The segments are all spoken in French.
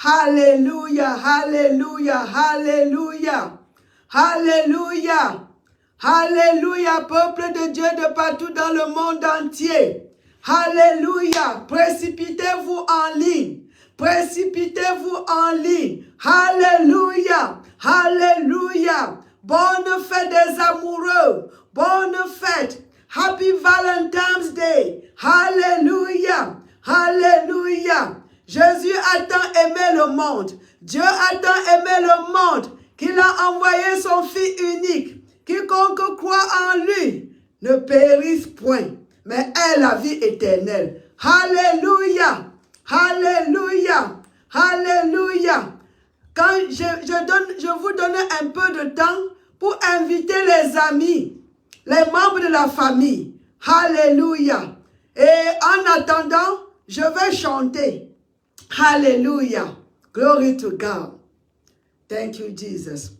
Alléluia, alléluia, alléluia. Alléluia. Alléluia, peuple de Dieu de partout dans le monde entier. Alléluia. Précipitez-vous en ligne. Précipitez-vous en ligne. Alléluia. Alléluia. Bonne fête des amoureux. Bonne fête. Happy Valentine's Day. Alléluia. Alléluia. Jésus a tant aimé le monde. Dieu a tant aimé le monde qu'il a envoyé son Fils unique. Quiconque croit en lui ne périsse point, mais ait la vie éternelle. Alléluia. Alléluia. Alléluia. Quand je vous donne un peu de temps pour inviter les amis, les membres de la famille. Alléluia. Et en attendant, je vais chanter. Alléluia. Glory to God. Thank you, Jesus.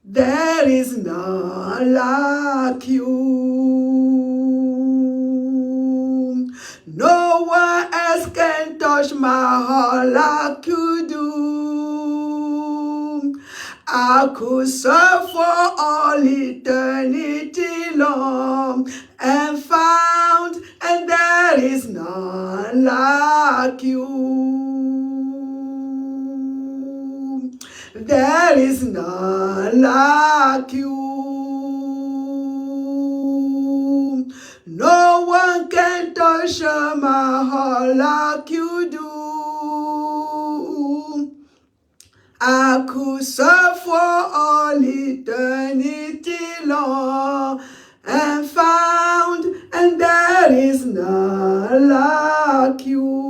There is none like you. No one else can touch my heart like you do. I could serve for all eternity long and found, and there is none like you. There is none like you. No one can touch my heart like you do. I could serve for all eternity long and found, and there is none like you.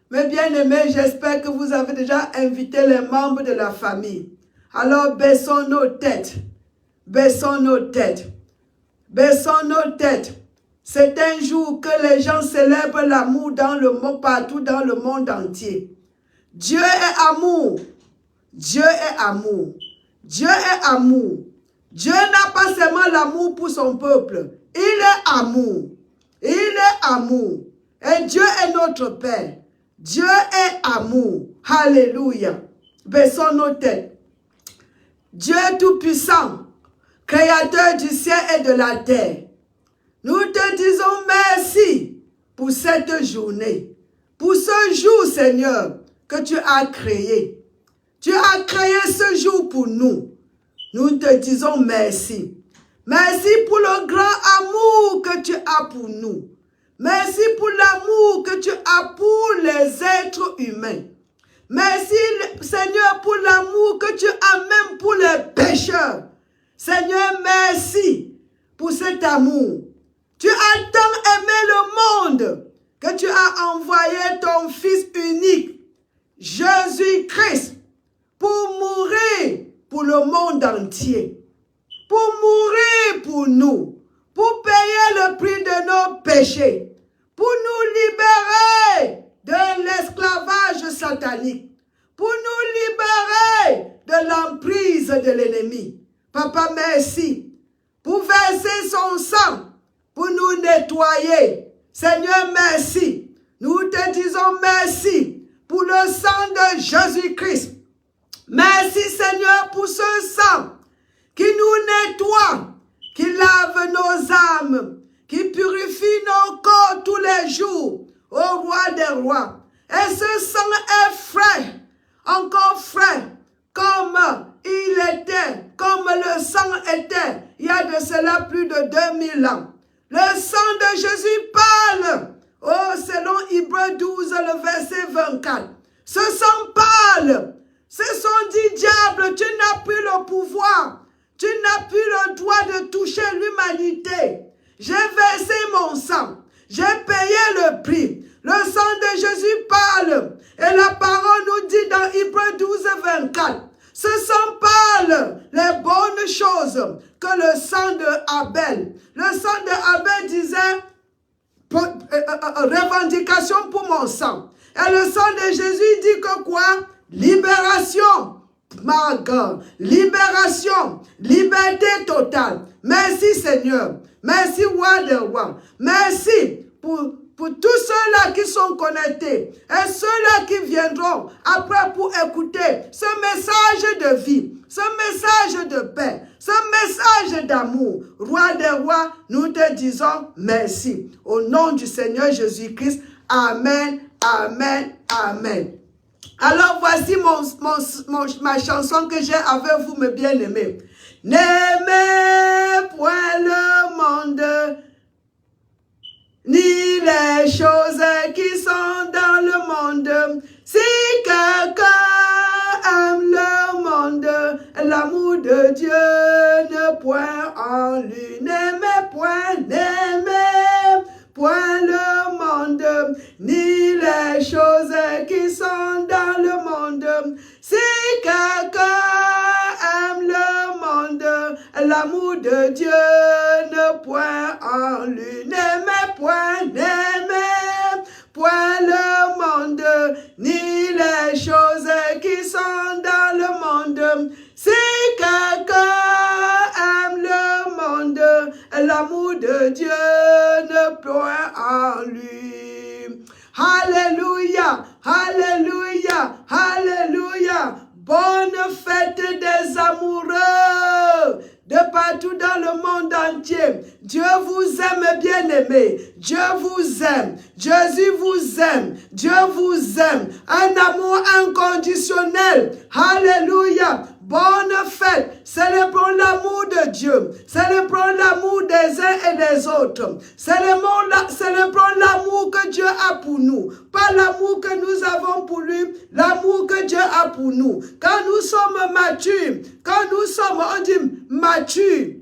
Mes bien-aimés, j'espère que vous avez déjà invité les membres de la famille. Alors baissons nos têtes. Baissons nos têtes. Baissons nos têtes. C'est un jour que les gens célèbrent l'amour dans le monde, partout dans le monde entier. Dieu est amour. Dieu est amour. Dieu est amour. Dieu n'a pas seulement l'amour pour son peuple. Il est amour. Il est amour. Et Dieu est notre Père. Dieu est amour. Alléluia. Baissons nos têtes. Dieu tout-puissant, créateur du ciel et de la terre, nous te disons merci pour cette journée, pour ce jour, Seigneur, que tu as créé. Tu as créé ce jour pour nous. Nous te disons merci. Merci pour le grand amour que tu as pour nous. Merci pour l'amour que tu as pour les êtres humains. Merci, Seigneur, pour l'amour que tu as même pour les pécheurs. Seigneur, merci pour cet amour. Tu as tant aimé le monde que tu as envoyé ton Fils unique, Jésus-Christ, pour mourir pour le monde entier. Pour mourir pour nous. Pour payer le prix de nos péchés, pour nous libérer de l'esclavage satanique, pour nous libérer de l'emprise de l'ennemi. Papa, merci pour verser son sang, pour nous nettoyer. Seigneur, merci. Nous te disons merci pour le sang de Jésus-Christ. Merci, Seigneur, pour ce sang qui nous nettoie, qui lave nos âmes, qui purifie nos corps tous les jours, au roi des rois. Et ce sang est frais, encore frais, comme il était, comme le sang était, il y a de cela plus de 2000 ans. Le sang de Jésus parle, selon Hébreux 12, le verset 24. Ce sang parle, ce sont dit diable, tu n'as plus le pouvoir. Tu n'as plus le droit de toucher l'humanité. J'ai versé mon sang. J'ai payé le prix. Le sang de Jésus parle. Et la parole nous dit dans Hébreux 12, 24. Ce sang parle les bonnes choses que le sang de Abel. Le sang de Abel disait revendication pour mon sang. Et le sang de Jésus dit que quoi? Libération. My God, libération, liberté totale. Merci Seigneur. Merci roi des rois. Merci pour pour tous ceux-là qui sont connectés et ceux-là qui viendront après pour écouter ce message de vie, ce message de paix, ce message d'amour. Roi des rois, nous te disons merci. Au nom du Seigneur Jésus-Christ, amen, amen, amen. Alors voici ma chanson que j'ai avec vous, mes bien-aimés. N'aimez point le monde, ni les choses qui sont dans le monde. Si quelqu'un aime le monde, l'amour de Dieu ne point en lui. N'aimez point le monde, ni les choses qui sont dans le monde. Si quelqu'un aime le monde, l'amour de Dieu ne point en lui. N'aimez point le monde, ni les choses qui sont dans le monde. Si quelqu'un aime le monde, l'amour de Dieu ne point en lui. Alléluia, alléluia, alléluia. Bonne fête des amoureux de partout dans le monde entier. Dieu vous aime, bien-aimés. Dieu vous aime. Jésus vous aime. Dieu vous aime. Un amour inconditionnel. Alléluia. Bonne fête. Célébrons l'amour de Dieu. Célébrons l'amour des uns et des autres. Célébrons l'amour que Dieu a pour nous. Pas l'amour que nous avons pour lui, l'amour que Dieu a pour nous. Quand nous sommes matures, quand nous sommes, on dit matures,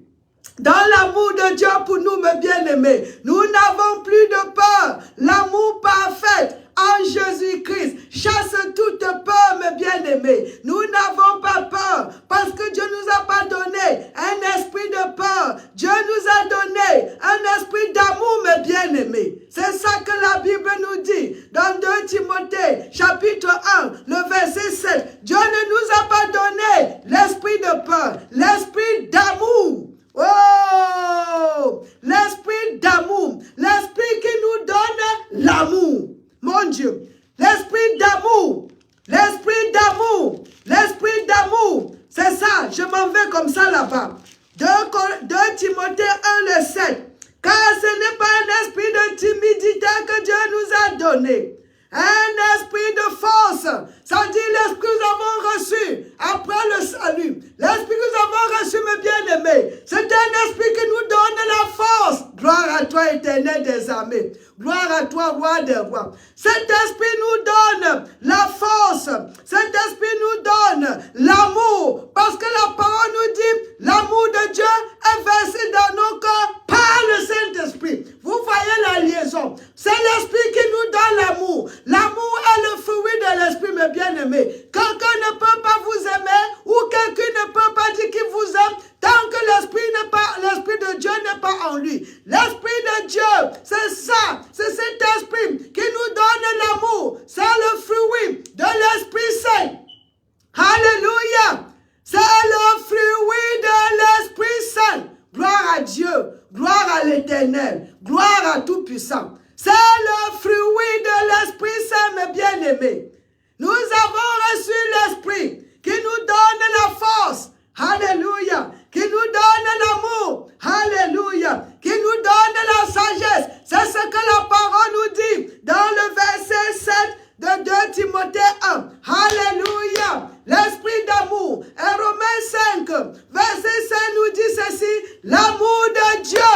dans l'amour de Dieu pour nous, mes bien-aimés, nous n'avons plus de peur. L'amour parfait en Jésus-Christ chasse toute peur, mes bien-aimés. Nous n'avons pas peur parce que Dieu nous a pas donné un esprit de peur. Dieu nous a donné un esprit d'amour, mes bien-aimés. C'est ça que la Bible nous dit dans 2 Timothée, chapitre 1, le verset 7. Dieu ne nous a pas donné l'esprit de peur, l'esprit d'amour. Oh, l'esprit d'amour, l'esprit qui nous donne l'amour. Mon Dieu, l'esprit d'amour, l'esprit d'amour, l'esprit d'amour. C'est ça, je m'en vais comme ça là-bas. 2 Timothée 1, le 7. Car ce n'est pas un esprit de timidité que Dieu nous a donné. Un esprit de force. Ça dit l'esprit que nous avons reçu après le salut. L'esprit que nous avons reçu, mes bien-aimés. C'est un esprit qui nous donne la force. Gloire à toi, Éternel des armées. Gloire à toi, Roi des rois. Cet esprit nous donne la force. Cet esprit nous donne l'amour. Parce que la parole nous dit, l'amour de Dieu est versé dans nos cœurs par le Saint-Esprit. Vous voyez la liaison. C'est l'esprit qui nous donne l'amour. L'amour est le fruit de l'esprit, mes bien-aimés. Quelqu'un ne peut pas vous aimer ou quelqu'un ne peut pas dire qu'il vous aime tant que l'esprit de Dieu n'est pas en lui. L'esprit de Dieu, c'est ça. C'est cet esprit qui nous donne l'amour. C'est le fruit de l'Esprit Saint. Alléluia. C'est le fruit de l'Esprit Saint. Gloire à Dieu. Gloire à l'Éternel. Gloire à Tout-Puissant. C'est le fruit de l'Esprit Saint, mes bien-aimés. Nous avons reçu l'Esprit qui nous donne la force. Alléluia. Qui nous donne l'amour. Alléluia. Qui nous donne la sagesse. C'est ce que la parole nous dit dans le verset 7 de 2 Timothée 1. Alléluia. L'esprit d'amour. Et Romains 5, verset 5 nous dit ceci. L'amour de Dieu.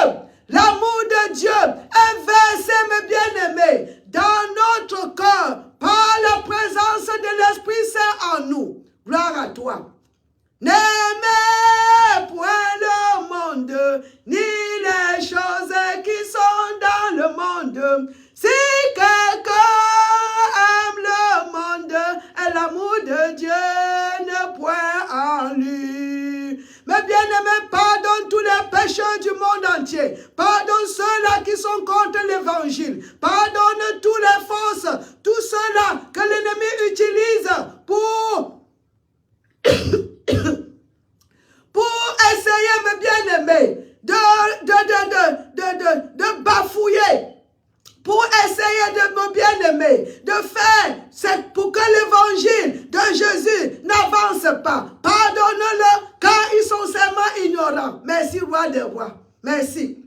L'amour de Dieu est versé, mes bien-aimés, dans notre cœur par la présence de l'Esprit Saint en nous. Gloire à toi. N'aimez point le monde, ni les choses qui sont dans le monde. Si quelqu'un aime le monde, et l'amour de Dieu ne point en lui. Mes bien-aimés, pardonne tous les pécheurs du monde entier. Pardonne ceux-là qui sont contre l'évangile. Pardonne tous les fausses, tous ceux-là que l'ennemi utilise pour essayer, mes bien-aimés, de bafouiller, pour essayer aide, mon bien-aimé, de faire, c'est pour que l'évangile de Jésus n'avance pas. Pardonne-le, car ils sont seulement ignorants. Merci, roi des rois. Merci.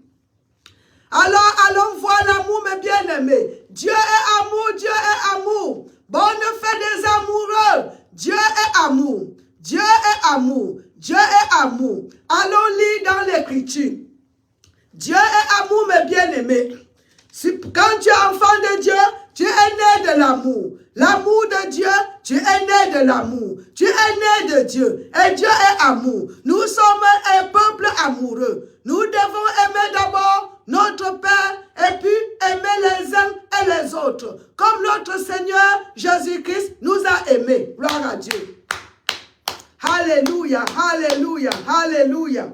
Alors, allons voir l'amour, mes bien-aimés. Dieu est amour, Dieu est amour. Bonne fête des amoureux. Dieu est amour. Dieu est amour. Dieu est amour. Allons lire dans l'Écriture. Dieu est amour, mes bien-aimés. Quand tu es enfant de Dieu, tu es né de l'amour. L'amour de Dieu, tu es né de l'amour. Tu es né de Dieu. Et Dieu est amour. Nous sommes un peuple amoureux. Nous devons aimer d'abord notre Père et puis aimer les uns et les autres. Comme notre Seigneur Jésus-Christ nous a aimés. Gloire à Dieu. Alléluia, alléluia, alléluia.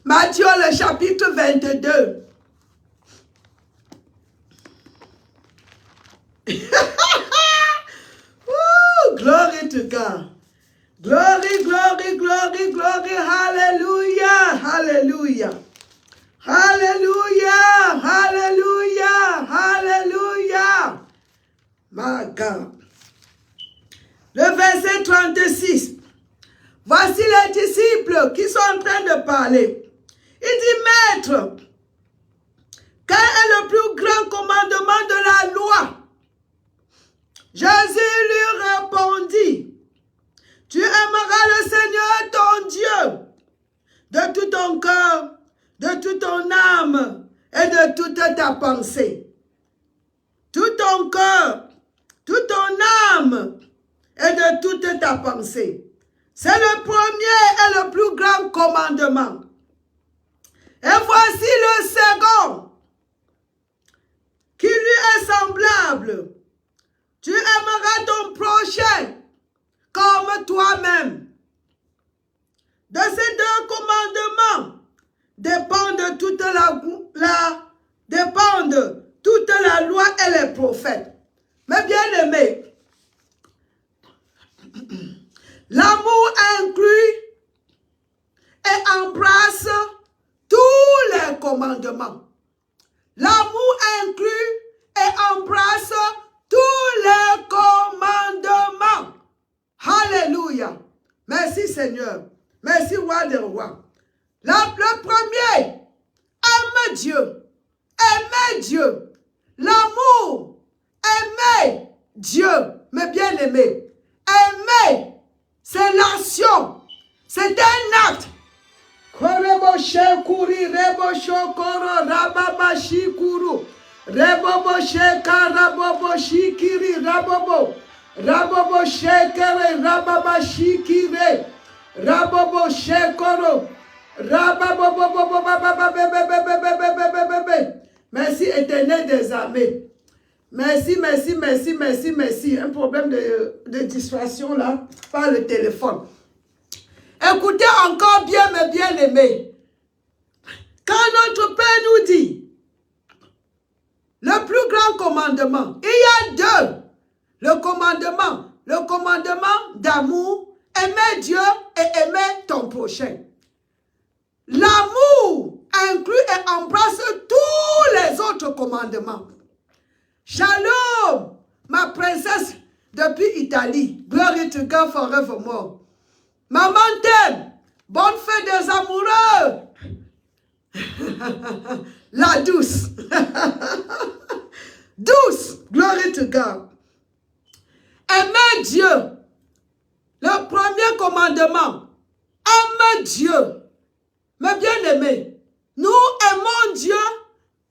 Matthieu, le chapitre 22. Glory to God. Glory, glory, glory, glory. Hallelujah, hallelujah. Hallelujah, hallelujah, hallelujah. My God. Le verset 36. Voici les disciples qui sont en train de parler. Il dit, Maître, quel est le plus grand commandement de la loi? Jésus lui répondit, tu aimeras le Seigneur ton Dieu de tout ton cœur, de toute ton âme et de toute ta pensée. Tout ton cœur, toute ton âme et de toute ta pensée. C'est le premier et le plus grand commandement. Et voici le second, qui lui est semblable. Tu aimeras ton prochain comme toi-même. De ces deux commandements dépendent toute la loi et les prophètes. Mais bien aimés, l'amour inclut et embrasse tous les commandements. L'amour inclut et embrasse tous les commandements. Alléluia. Merci Seigneur. Merci roi des rois. Le premier, aimer Dieu. Aimer Dieu. L'amour. Aimer Dieu. Mes bien-aimés. Aimer, c'est l'action. C'est un acte. Korebo shekuri rebo shokoro rababa shikuru. Rebobo shekara bobo shikiri rabobo. Rabobo shekere rababa shikire. Rabobo shekoro. Rababobo. Merci éternel des armées. Merci. Un problème de distraction là par le téléphone. Écoutez encore bien, mes bien-aimés. Quand notre Père nous dit le plus grand commandement, il y a deux. Le commandement d'amour, aimer Dieu et aimer ton prochain. L'amour inclut et embrasse tous les autres commandements. Shalom, ma princesse depuis Italie. Glory to God forevermore. Maman t'aime. Bonne fête des amoureux. La douce. Douce. Glory to God. Aimer Dieu. Le premier commandement. Aimer Dieu. Mes bien-aimés, nous aimons Dieu.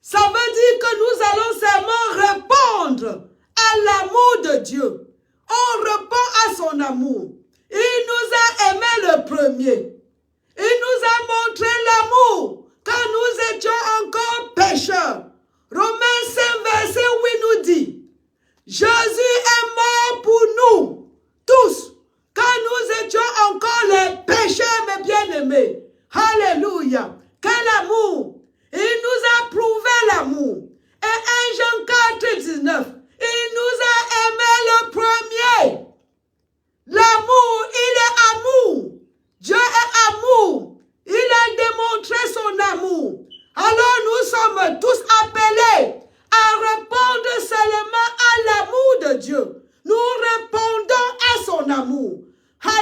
Ça veut dire que nous allons seulement répondre à l'amour de Dieu. On répond à son amour. Il nous a aimé le premier. Il nous a montré l'amour quand nous étions encore pécheurs. Romains 5, verset 8 nous dit, Jésus est mort pour nous, tous, quand nous étions encore les pécheurs, mes bien-aimés.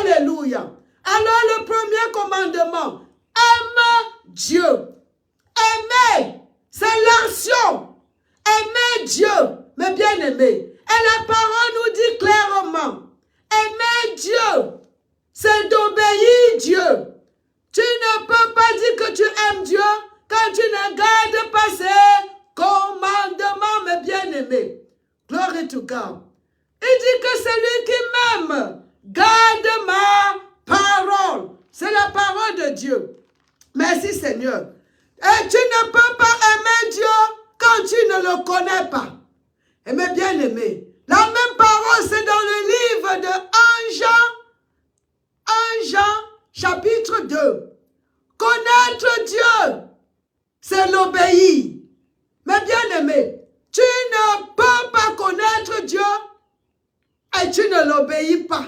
Alléluia. Alors le premier commandement, aime Dieu. Aimer, c'est l'action. Aimer Dieu, mes bien-aimés. Et la parole nous dit clairement, aimer Dieu, c'est d'obéir Dieu. Tu ne peux pas dire que tu aimes Dieu quand tu ne gardes pas ses commandements, mes bien-aimés. Glory to God. Il dit que celui qui m'aime garde ma parole. C'est la parole de Dieu. Merci Seigneur. Et tu ne peux pas aimer Dieu quand tu ne le connais pas. Et mes bien-aimés, la même parole, c'est dans le livre de 1 Jean, chapitre 2. Connaître Dieu, c'est l'obéir. Mes bien-aimés, tu ne peux pas connaître Dieu et tu ne l'obéis pas.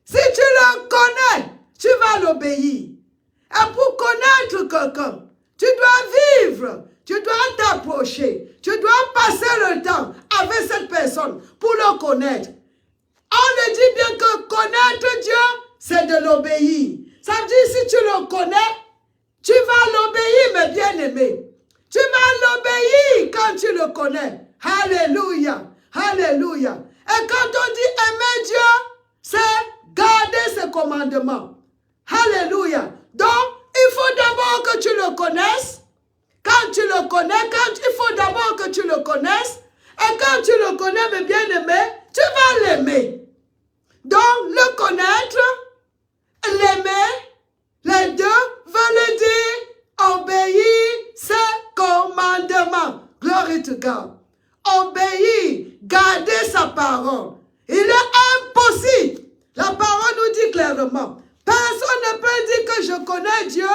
Si tu le connais, tu vas l'obéir. Et pour connaître quelqu'un, tu dois vivre, tu dois t'approcher, tu dois passer le temps avec cette personne pour le connaître. On le dit bien que connaître Dieu, c'est de l'obéir. Ça veut dire si tu le connais, tu vas l'obéir, mes bien-aimés. Tu vas l'obéir quand tu le connais. Alléluia, alléluia. Et quand on dit aimer Dieu, c'est garder ses commandements. Alléluia. Donc, il faut d'abord que tu le connaisses. Quand tu le connais, il faut d'abord que tu le connaisses. Et quand tu le connais, mes bien-aimés, tu vas l'aimer. Donc, le connaître, l'aimer, les deux veulent dire obéir ses commandements. Glory to God. Obéir, garder sa parole. Il est impossible. La parole nous dit clairement. Personne ne peut dire que je connais Dieu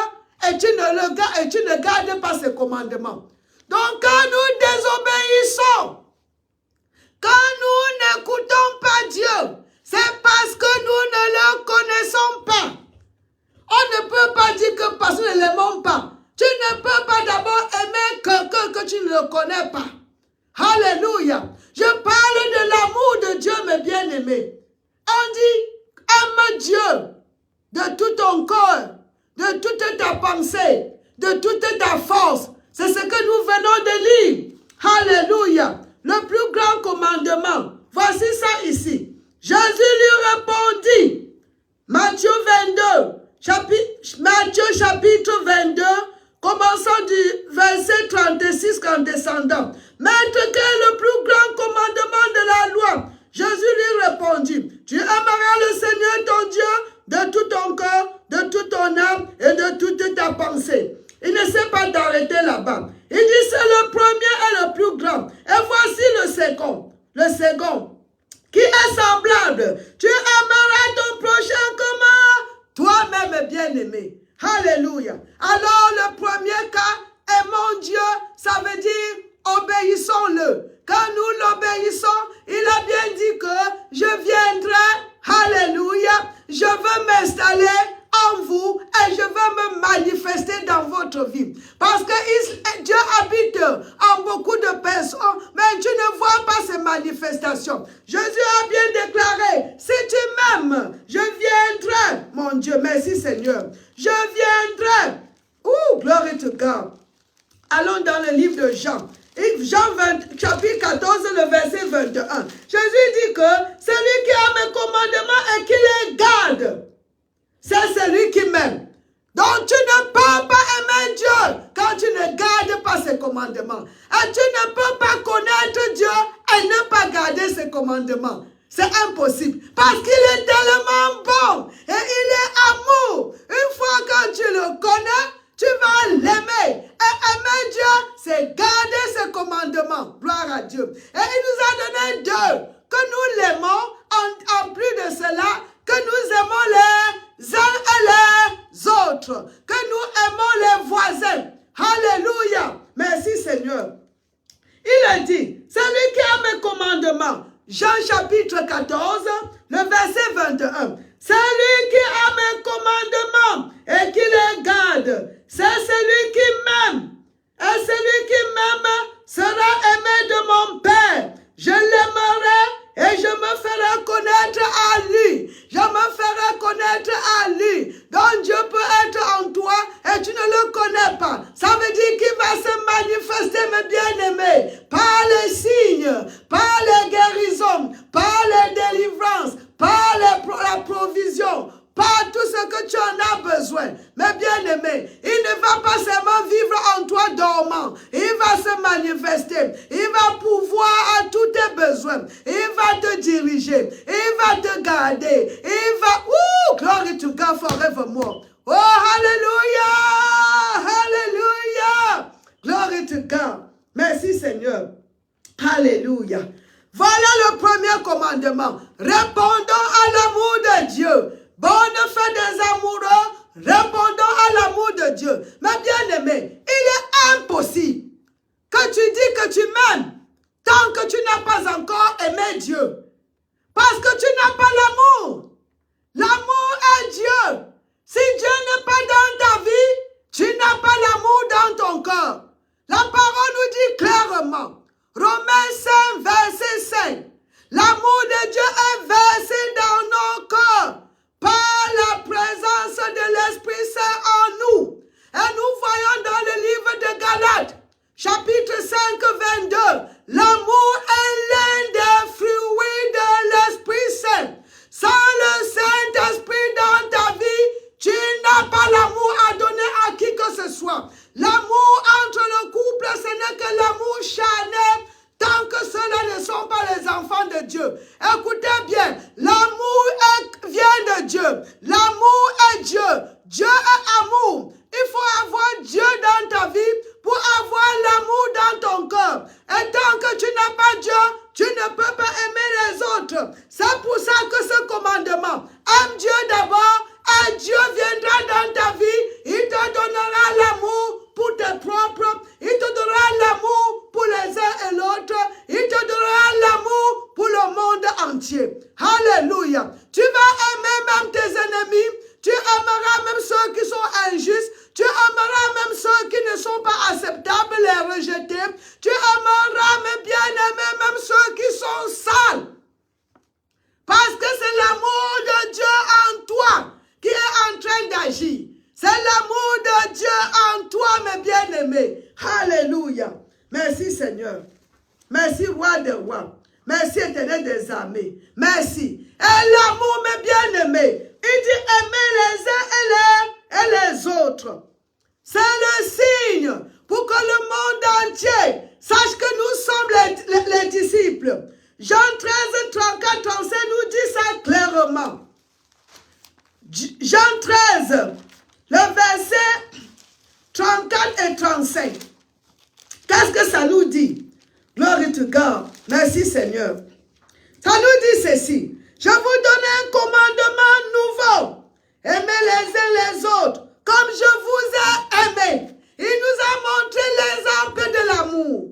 et tu ne gardes pas ses commandements. Donc quand nous désobéissons, quand nous n'écoutons pas Dieu, c'est parce que nous ne le connaissons pas. On ne peut pas dire que parce que nous ne l'aimons pas. Tu ne peux pas d'abord aimer quelqu'un que tu ne le connais pas. Alléluia. Je parle de l'amour de Dieu, mes bien-aimés. On dit, aime Dieu de tout ton corps, de toute ta pensée, de toute ta force. C'est ce que nous venons de lire. Alléluia. Le plus grand commandement. Voici ça ici. Jésus lui répondit. Matthieu chapitre 22, commençant du verset 36 en descendant. Maître, quel est le plus grand commandement de la loi? Jésus lui répondit. Tu aimeras le Seigneur ton Dieu de tout ton corps, de toute ton âme et de toute ta pensée. Il ne sait pas t'arrêter là-bas. Il dit c'est le premier et le plus grand. Et voici le second. Le second, qui est semblable. Tu aimeras ton prochain comme toi-même, bien-aimé. Alléluia. Alors le premier cas, aimons Dieu, ça veut dire obéissons-le. Quand nous l'obéissons, il a bien dit que je viendrai, alléluia, je veux m'installer en vous et je veux me manifester dans votre vie. Parce que Dieu habite en beaucoup de personnes, mais tu ne vois pas ces manifestations. Jésus a bien déclaré, si tu m'aimes, je viendrai, mon Dieu, merci Seigneur, je viendrai. Ouh, glory to God. Allons dans le livre de Jean. Jean 20, chapitre 14, le verset 21. Jésus dit que celui qui a mes commandements et qui les garde, c'est celui qui m'aime. Donc tu ne peux pas aimer Dieu quand tu ne gardes pas ses commandements. Et tu ne peux pas connaître Dieu et ne pas garder ses commandements. C'est impossible. Parce qu'il est tellement bon et il est amour. Une fois que tu le connais, tu vas l'aimer. Et aimer Dieu, c'est garder ses commandements. Gloire à Dieu. Et il nous a donné deux. Que nous l'aimons, en plus de cela, que nous aimons les uns et les autres. Que nous aimons les voisins. Alléluia. Merci Seigneur. Il a dit, celui qui a mes commandements, Jean chapitre 14, le verset 21. Celui qui a mes commandements et qui les garde, c'est celui qui m'aime. Et celui qui m'aime sera aimé de mon Père. Je l'aimerai et je me ferai connaître à lui. Je me ferai connaître besoins. Mais bien aimé, il ne va pas seulement vivre en toi dormant. Il va se manifester. Il va pouvoir à tous tes besoins. Il va te diriger. Il va te garder. Il va... Glory to God forevermore. Oh, hallelujah! Hallelujah! Glory to God. Merci Seigneur. Alléluia. Voilà le premier commandement. Répondons à l'amour de Dieu. Bonne fête des amoureux. Répondons à l'amour de Dieu. Mais bien aimé, il est impossible que tu dis que tu m'aimes tant que tu n'as pas encore aimé Dieu. Parce que tu n'as pas l'amour. L'amour est Dieu. Si Dieu n'est pas dans ta vie, tu n'as pas l'amour dans ton cœur. La parole nous dit clairement, Romains 5, verset 5, l'amour de Dieu est versé dans nos cœurs par la présence de l'Esprit Saint en nous. Et nous voyons dans le livre de Galates, chapitre 5, 22, l'amour est l'un des fruits de l'Esprit Saint. Sans le Saint-Esprit dans ta vie, tu n'as pas l'amour à donner à qui que ce soit. L'amour entre le couple, ce n'est que l'amour charnel, tant que ceux-là ne sont pas les enfants de Dieu. Écoutez bien, l'amour vient de Dieu. L'amour est Dieu. Dieu est amour. Il faut avoir Dieu dans ta vie pour avoir l'amour dans ton cœur. Et tant que tu n'as pas Dieu, tu ne peux pas aimer les autres. C'est pour ça que ce commandement, aime Dieu d'abord, et Dieu viendra dans ta vie. Il te donnera l'amour pour tes propres. Il te donnera l'amour pour les uns et l'autre. Il te donnera l'amour pour le monde entier. Alléluia. Tu vas aimer même tes ennemis. Tu aimeras même ceux qui sont injustes. Tu aimeras même ceux qui ne sont pas acceptables, les rejeter. Tu aimeras même bien aimer même ceux qui sont sales. Parce que c'est l'amour de Dieu en toi qui est en train d'agir. C'est l'amour de Dieu en toi, mes bien-aimés. Alléluia. Merci Seigneur. Merci Roi des rois. Merci Éternel des armées. Merci. Et l'amour, mes bien-aimés, il dit aimer les uns et les autres. C'est le signe pour que le monde entier sache que nous sommes les disciples. Jean 13, 34, 35 nous dit ça clairement. Jean 13, le verset 34 et 35. Qu'est-ce que ça nous dit? Glory to God. Merci Seigneur. Ça nous dit ceci. Je vous donne un commandement nouveau. Aimez les uns les autres comme je vous ai aimé. Il nous a montré l'exemple de l'amour.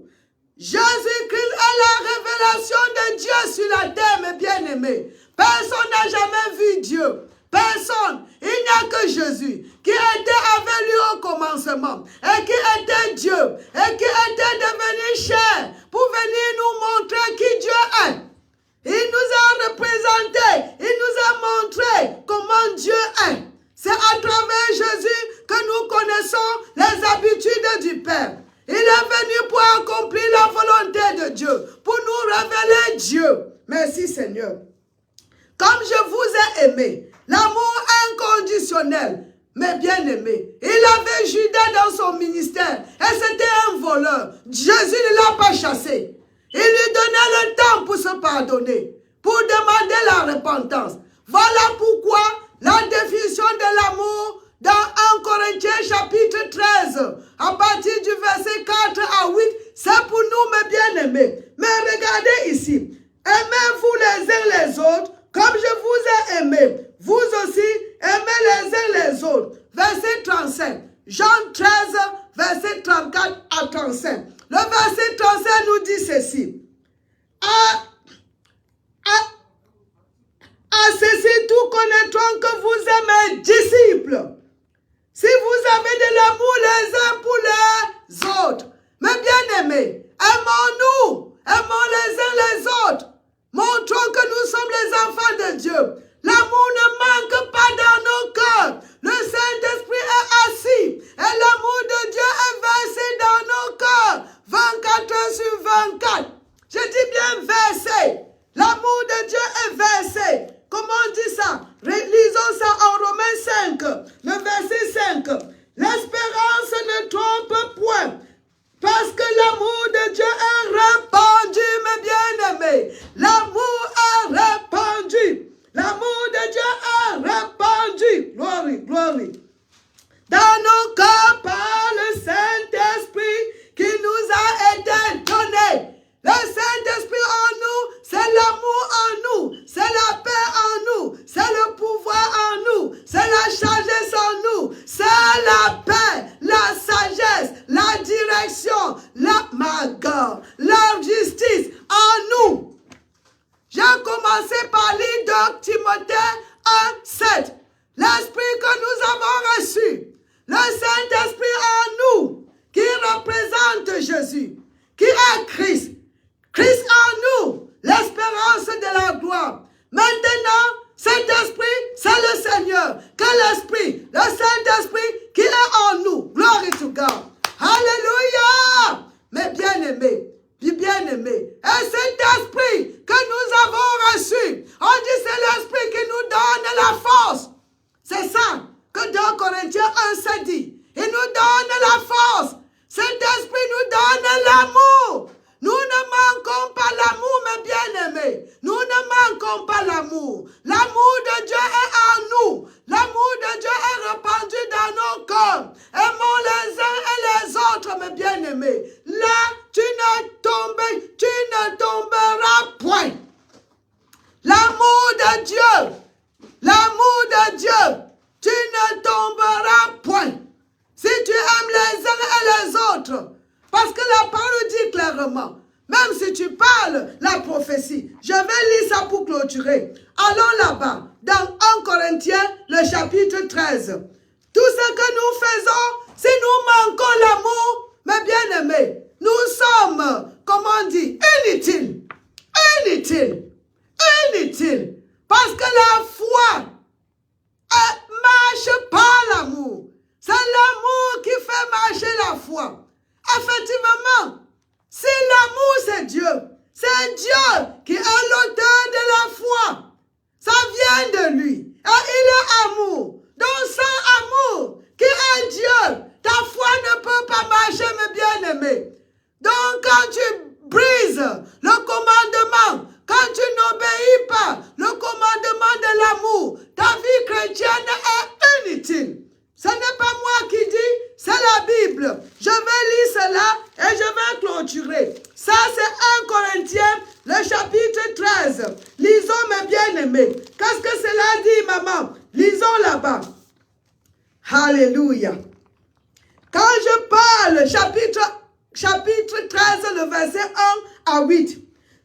Jésus-Christ est la révélation de Dieu sur la terre, mes bien-aimés. Personne n'a jamais vu Dieu. Personne. Il n'y a que Jésus qui était avec lui au commencement et qui était Dieu et qui était devenu chair pour venir nous montrer qui Dieu est. Il nous a représenté, il nous a montré comment Dieu est. C'est à travers Jésus que nous connaissons les habitudes du Père. Il est venu pour accomplir la volonté de Dieu, pour nous révéler Dieu. Merci Seigneur. Comme je vous ai aimé, l'amour inconditionnel, mes bien-aimés. Il avait Judas dans son ministère et c'était un voleur. Jésus ne l'a pas chassé. Il lui donnait le temps pour se pardonner, pour demander la repentance. Voilà pourquoi la définition de l'amour dans 1 Corinthiens chapitre 13, à partir du verset 4 à 8, c'est pour nous, mes bien-aimés. Mais regardez ici, aimez-vous les uns les autres comme je vous ai aimé. Vous aussi, aimez les uns les autres. Verset 35. Jean 13, verset 34 à 35. Le verset 35 nous dit ceci. À ceci, tout connaîtront que vous êtes mes disciples. Si vous avez de l'amour les uns pour les autres. Mes bien-aimés, aimons-nous. Aimons les uns les autres. Montrons que nous sommes les enfants de Dieu. L'amour ne manque pas dans nos cœurs. Le Saint-Esprit est assis. Et l'amour de Dieu est versé dans nos cœurs. 24 heures sur 24. Je dis bien versé. L'amour de Dieu est versé. Comment on dit ça? Lisons ça en Romains 5, le verset dans nos cœurs par le Saint-Esprit qui nous a été donné. Le Saint-Esprit en nous, c'est l'amour en nous, c'est la paix en nous, c'est le pouvoir en nous, c'est la sagesse en nous, c'est la paix, la sagesse, la direction, la justice en nous. J'ai commencé par lire de Timothée 1:7. L'esprit que nous avons reçu, le Saint-Esprit en nous, qui représente Jésus, qui est Christ. Christ en nous, l'espérance de la gloire. Maintenant, cet esprit, c'est le Seigneur. Que l'esprit, le Saint-Esprit qui est en nous. Glory to God. Alléluia. Mes bien-aimés, bien-aimés. Et cet esprit que nous avons reçu, on dit c'est l'esprit qui nous donne la force. C'est ça que 2 Corinthiens 1 dit. Il nous donne la force. Cet esprit nous donne l'amour. Nous ne manquons pas l'amour, mes bien-aimés. Nous ne manquons pas l'amour. L'amour de Dieu est en nous. L'amour de Dieu est répandu dans nos cœurs. Aimons les uns et les autres, mes bien-aimés. Là, tu ne tomberas point. L'amour de Dieu, tu ne tomberas point. Si tu aimes les uns et les autres, parce que la parole dit clairement, même si tu parles la prophétie, je vais lire ça pour clôturer. Allons là-bas, dans 1 Corinthiens, le chapitre 13. Tout ce que nous faisons, si nous manquons l'amour, mes bien-aimés, nous sommes, comment on dit, inutiles. Inutiles. Parce que la foi marche par l'amour. C'est l'amour qui fait marcher la foi. Effectivement, si l'amour c'est Dieu qui est l'auteur de la foi. Ça vient de lui. Et il est amour. Donc sans amour, qui est Dieu, ta foi ne peut pas marcher, mes bien-aimés. Donc quand tu brises le commandement, quand tu n'obéis pas le commandement de l'amour, ta vie chrétienne est inutile. Ce n'est pas moi qui dis, c'est la Bible. Je vais lire cela et je vais clôturer. Ça, c'est 1 Corinthiens, le chapitre 13. Lisons, mes bien-aimés. Qu'est-ce que cela dit, maman? Lisons là-bas. Alléluia. Quand je parle, chapitre 13, le verset 1 à 8.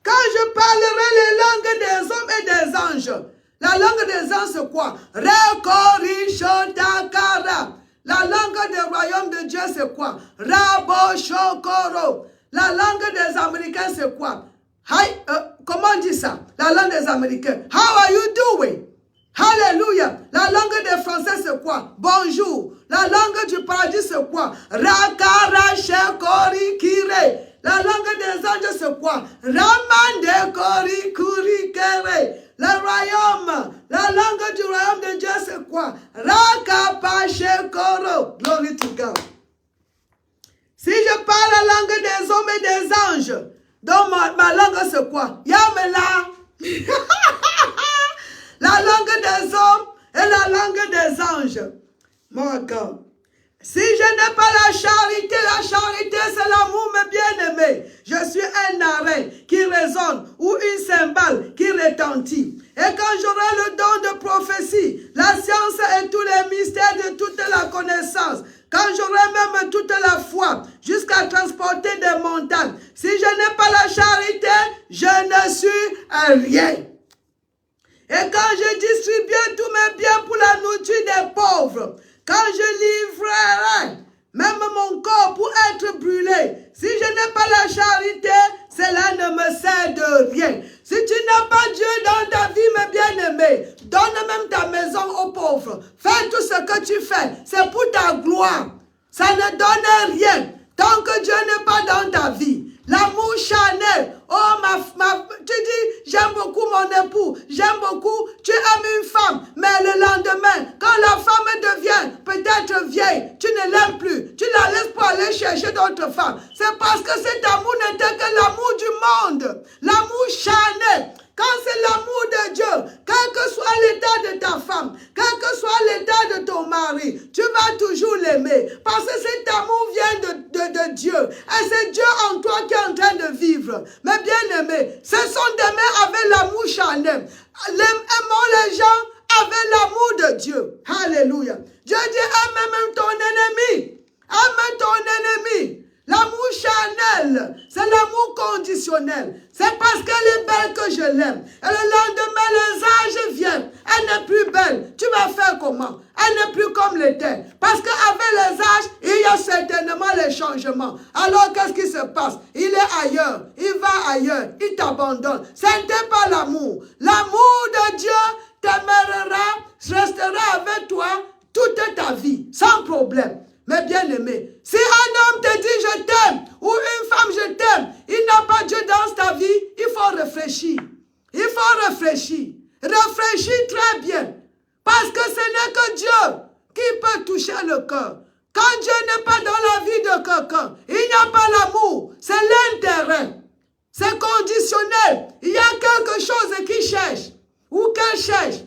Quand je parlerai les langues des hommes et des anges. La langue des anges, c'est quoi? Rekorishotakara. La langue du royaume de Dieu, c'est quoi? Raboshokoro. La langue des Américains, c'est quoi? Comment on dit ça? La langue des Américains. How are you doing? Hallelujah. La langue des Français, c'est quoi? Bonjour. La langue du paradis, c'est quoi? Rakarashekorikire. La langue des anges, c'est quoi? Ramandekorikure. Le royaume, la langue du royaume de Dieu, c'est quoi? Rakapashekoro. Glory to God. Si je parle la langue des hommes et des anges, donc ma langue, c'est quoi? Yamela. La langue des hommes et la langue des anges. Mon God. Si je n'ai pas la charité c'est l'amour, mes bien-aimés. Je suis un arrêt qui résonne ou une cymbale qui retentit. Et quand j'aurai le don de prophétie, la science et tous les mystères de toute la connaissance, quand j'aurai même toute la foi, jusqu'à transporter des montagnes, si je n'ai pas la charité, je ne suis rien. Et quand je distribuerai tous mes biens pour la nourriture des pauvres, quand je livrerai même mon corps pour être brûlé, si je n'ai pas la charité, cela ne me sert de rien. Si tu n'as pas Dieu dans ta vie, mes bien-aimés, donne même ta maison aux pauvres. Fais tout ce que tu fais, c'est pour ta gloire. Ça ne donne rien tant que Dieu n'est pas dans ta vie. L'amour charnel. Oh, tu dis, j'aime beaucoup mon époux, j'aime beaucoup, tu aimes une femme, mais le lendemain, quand la femme devient peut-être vieille, tu ne l'aimes plus, tu la laisses pour aller chercher d'autres femmes. C'est parce que cet amour n'était que l'amour du monde, l'amour charnel. Quand c'est l'amour de Dieu, quel que soit l'état de ta femme, quel que soit l'état de ton mari, tu vas toujours l'aimer. Parce que cet amour vient de Dieu. Et c'est Dieu en toi qui est en train de vivre. Mais bien aimé, ce sont des mains avec l'amour charnel. Aimons les gens avec l'amour de Dieu. Alléluia. Dieu dit, aime même ton ennemi. Aime ton ennemi. L'amour charnel, c'est l'amour conditionnel. C'est parce qu'elle est belle que je l'aime. Et le lendemain, les âges viennent. Elle n'est plus belle. Tu vas faire comment? Elle n'est plus comme l'était. Parce qu'avec les âges, il y a certainement les changements. Alors, qu'est-ce qui se passe? Il est ailleurs. Il va ailleurs. Il t'abandonne. Ce n'était pas l'amour. L'amour de Dieu t'aimera, restera avec toi toute ta vie, sans problème. Mais bien aimé, si un homme te dit je t'aime, ou une femme je t'aime, il n'a pas Dieu dans ta vie, il faut réfléchir. Il faut réfléchir. Réfléchis très bien. Parce que ce n'est que Dieu qui peut toucher le cœur. Quand Dieu n'est pas dans la vie de quelqu'un, il n'y a pas l'amour, c'est l'intérêt. C'est conditionnel. Il y a quelque chose qu'il cherche, ou qu'elle cherche.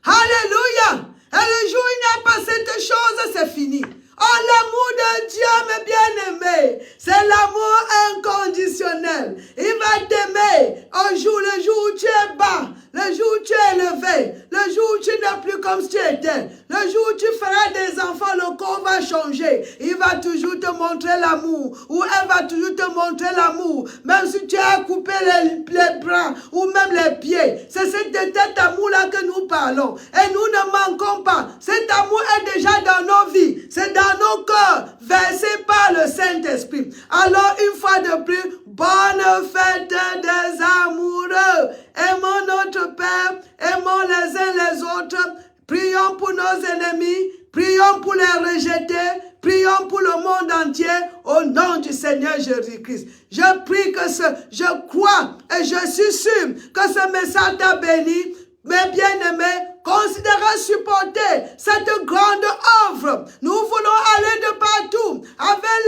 Alléluia. Et le jour où il n'y a pas cette chose, c'est fini. Oh, l'amour de Dieu, mes bien-aimés, c'est l'amour inconditionnel. Il va t'aimer le jour où tu es bas, le jour où tu es élevé, le jour où tu n'es plus comme tu étais, le jour où tu feras des enfants, le corps va changer. Il va toujours te montrer l'amour, ou elle va toujours te montrer l'amour, même si tu as coupé les bras, ou même les pieds. C'est cet amour-là que nous parlons. Et nous ne manquons pas. Cet amour est déjà dans nos vies. C'est dans nos cœurs, versé par le Saint-Esprit. Alors, une fois de plus, bonne fête des amoureux. Aimons notre Père, aimons les uns les autres. Prions pour nos ennemis, prions pour les rejetés, prions pour le monde entier au nom du Seigneur Jésus-Christ. Je prie que je crois et je suis sûr que ce message t'a béni. Mes bien-aimés, considérez supporter cette grande œuvre. Nous voulons aller de partout avec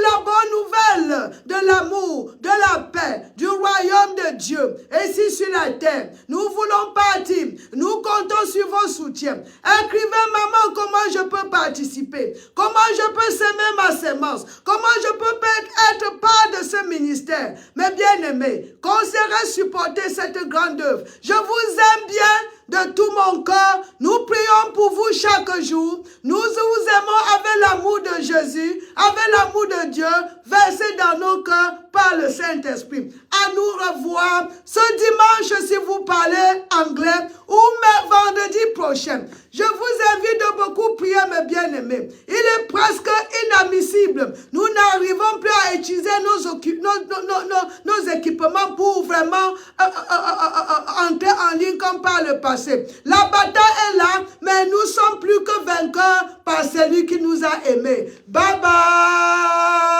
la bonne nouvelle de l'amour, de la paix, du royaume de Dieu. Ici sur la terre, nous voulons partir. Nous comptons sur vos soutiens. Écrivez, maman, comment je peux participer? Comment je peux semer ma sémence? Comment je peux être part de ce ministère? Mes bien-aimés, considérez supporter cette grande œuvre. Je vous aime bien de tout mon cœur. Nous prions pour vous chaque jour. Nous vous aimons avec l'amour de Jésus, avec l'amour de Dieu, versé dans nos cœurs par le Saint-Esprit. À nous revoir ce dimanche si vous parlez anglais ou même vendredi prochain. Je vous invite de beaucoup prier, mes bien-aimés. Il est presque inadmissible. Nous n'arrivons plus à utiliser nos équipements pour vraiment entrer en ligne comme par le passé. La bataille est là, mais nous sommes plus que vainqueurs par celui qui nous a aimés. Bye bye!